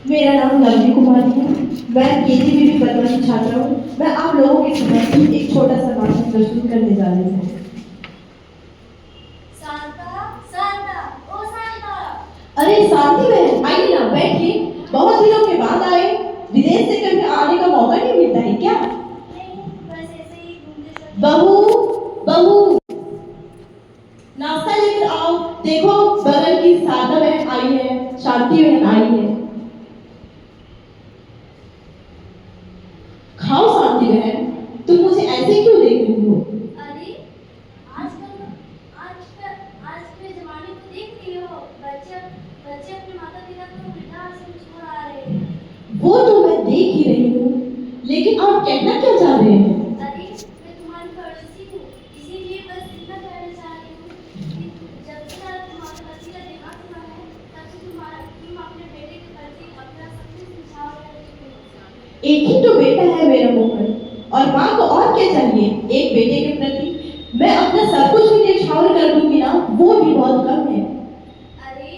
मेरा नाम लवली कुमारी है। मैं केजीबीवी बदवा की छात्रा हूँ। मैं आप लोगों के सामने एक छोटा सा नाटक प्रस्तुत करने जा रही हूँ। शांता, शांता, ओ शांता। अरे शांति बहन, आइए ना, बैठिए। बहुत दिनों के बाद आए। विदेश से कभी आने का मौका नहीं मिलता है क्या? नहीं, बस ऐसे ही घूमते चलते। बहू, बहू, नाश्ता लेकर आओ। देखो, बगल की शारदा बहन आई है, शांति बहन आई है। खाओ शांति बहन, तुम मुझे ऐसे क्यों देख रही हो? अरे, आज के जमाने को देख रही हो। बच्चे अपने माता पिता को वृद्धाश्रम छोड़ आ रहे हैं। वो तो मैं देख ही रही हूँ, लेकिन आप कहना क्या चाह रहे हैं? अरे, मैं तुम्हारी पड़ोसी हूँ, इसीलिए बस इतना कहना चाह रही हूँ कि जब से तुम्हारे बच्चे का देहांत हुआ है, तब से तुम अपने बेटे के प्रति अपना सब कुछ निछावर रहे। एक ही तो बेटा है मेरा मोहन, और माँ को और क्या चाहिए एक बेटे के प्रति? मैं अपना सब कुछ भी न्यौछावर कर दूंगी ना, वो भी बहुत कम है। अरे,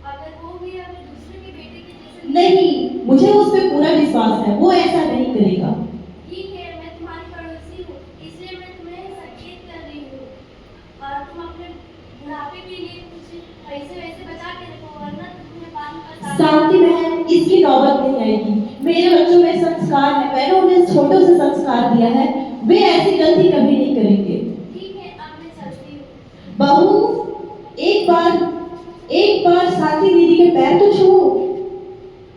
अगर वो भी अगर दूसरे के बेटे के जैसे नहीं, मुझे उस पर पूरा विश्वास है, वो ऐसा नहीं करेगा। ठीक है, मैं तुम्हारी पड़ोसी हूँ, इसलिए मैं तुम्हें सचेत कर रही हूँ। और तुम अपने बुढ़ापे के लिए कुछ पैसे वैसे बचा के रखो, वरना तुम्हें बाद में पछताना। शांति बहन, इसकी नौबत नहीं आएगी। मेरे बच्चों में संस्कार है, मैंने उन्हें छोटों से संस्कार दिया है, वे ऐसी गलती कभी नहीं करेंगे। ठीक है, अब मैं चलती हूँ। बहू, एक बार शांति दीदी के पैर तो छुओ।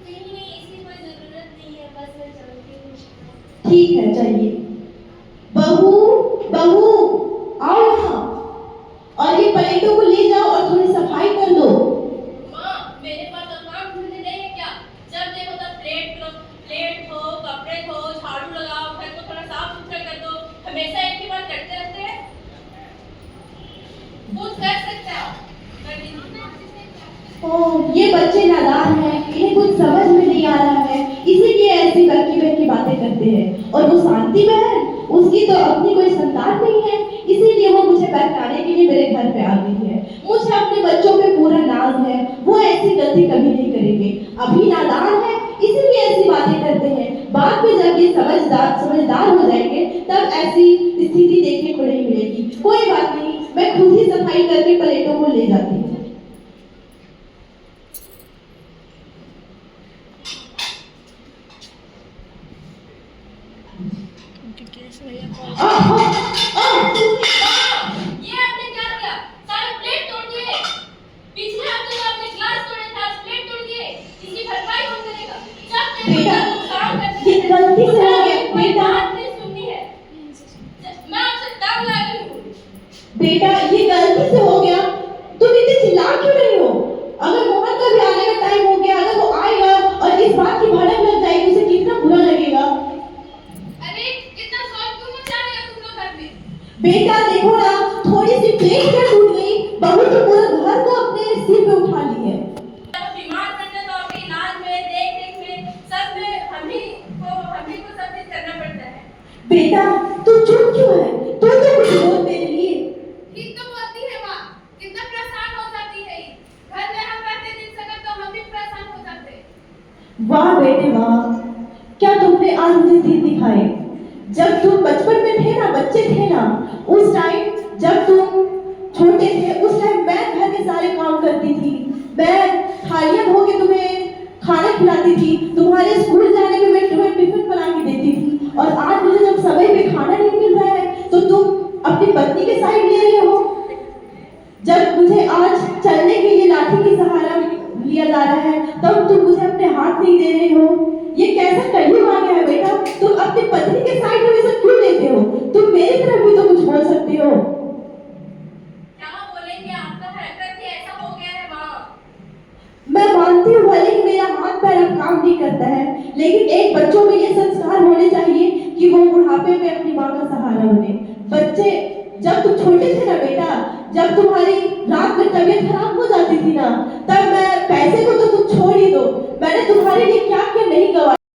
नहीं, इसकी कोई जरूरत नहीं है, बस मैं चलती हूँ। ठीक है, चलिए। बहू, बहू, आओ यहाँ, और ये प्लेटों को ले जाओ और थोड़ी सफाई कर दो। माँ, मेरे पास और काम धंधे नहीं है क्या? जब देखो तब प्लेट धो, कपड़े धो, झाड़ू लगाओ, घर को थोड़ा साफ सुथरा कर दो। हमेशा एक ही बात करते रहते हैं। कुछ कर सकते हो? कर दीजिए। ओह, ये बच्चे नादान हैं, इन्हें कुछ समझ में नहीं आ रहा है, इसीलिए ऐसी बहकी बहकी बातें करते हैं। और वो शांति बहन, उसकी तो अपनी कोई संतान नहीं है, इसीलिए वो मुझे बहकाने के लिए मेरे घर पे आ गई है। मुझे अपने बच्चों पे पूरा नाज है, वो ऐसी गलती कभी नहीं करेंगे। अभी नादान है, इसीलिए ऐसी बातें करते हैं। बाद में जब ये समझदार हो जाएंगे, तब ऐसी स्थिति देखने को नहीं मिलेगी। कोई बात नहीं, मैं खुद ही सफाई करके प्लेटों को ले जाती हूँ। ये आपने क्या किया? सारे प्लेट तोड़ दिए। पिछले हफ्ते तो आपने ग्लास तोड़े थे, आज प्लेट तोड़ दिए। इसकी भरपाई कौन करेगा? जब देखो बेटा, तब काम करते ये रहते हैं। गलती से हो गया, कोई बेटा। बात नहीं सुननी है। मैं आपसे तंग आ गई हूँ। बेटा, ये गलती से हो गया, तुम इतने चिल्ला क्यों रही हो? अगर मोहन का भी आने का टाइम हो गया, अगर वो आएगा और इस बात की भनक लग जाएगी, उसे कितना बुरा लगेगा। अरे, इतना शौक क्यों मचा रहे हो तुम लोग घर में? बेटा देखो ना, थोड़ी सी प्लेट क्या टूट गई, बहू तो पूरा घर को अपने सिर पे उठा ली है। जब बीमार पड़ते तो आपके इलाज में, देख-रेख में, सब में हम ही को सब चीज करना पड़ता है। बेटा, तुम चुप क्यों है? तुम तो कुछ बोल मेरे लिए। ठीक तो बोलती है माँ, कितना परेशान हो जाती है। घर में हम रहते दिन सगर तो हम भी परेशान हो जाते। वाह बेटे वाह, क्या तुमने आज मुझे दिन दिखाए। जब तुम बचपन में थे ना, बच्चे थे ना, उस टाइम जब तुम छोटे थे, उस टाइम मैं घर के सारे काम करती थी। मैं थालियां धो के तुम्हें खाना खिलाती थी, तुम्हारे स्कूल जाने में मैं तुम्हें टिफिन बना के देती थी। और आज मुझे जब समय पे खाना नहीं मिल रहा है, तो तुम अपनी पत्नी के साइड ले रहे हो। जब मुझे आज चलने के लिए लाठी की सहारा लिया जा रहा है, तब तुम मुझे अपने हाथ नहीं दे रहे हो। ये कैसा कलयुग आ गया है बेटा? तुम अपनी पत्नी के साइड में सब क्यों लेते हो? तुम मेरी तरफ भी तो कुछ बोल सकते हो। क्या बोलेंगे? आपका हरकत ही ऐसा हो गया है माँ। मैं मानती हूँ भले ही मेरा हाथ पैर अब काम नहीं करता है, लेकिन एक बच्चों में ये संस्कार होने चाहिए कि वो बुढ़ापे में अपनी माँ का सहारा बने। बच्चे, जब तुम छोटे थे ना बेटा, जब तुम्हारी रात में तबीयत खराब हो जाती थी ना, तब मैं पैसे को तो तुम छोड़ ही दो, मैंने तुम्हारे लिए क्या क्या नहीं गवा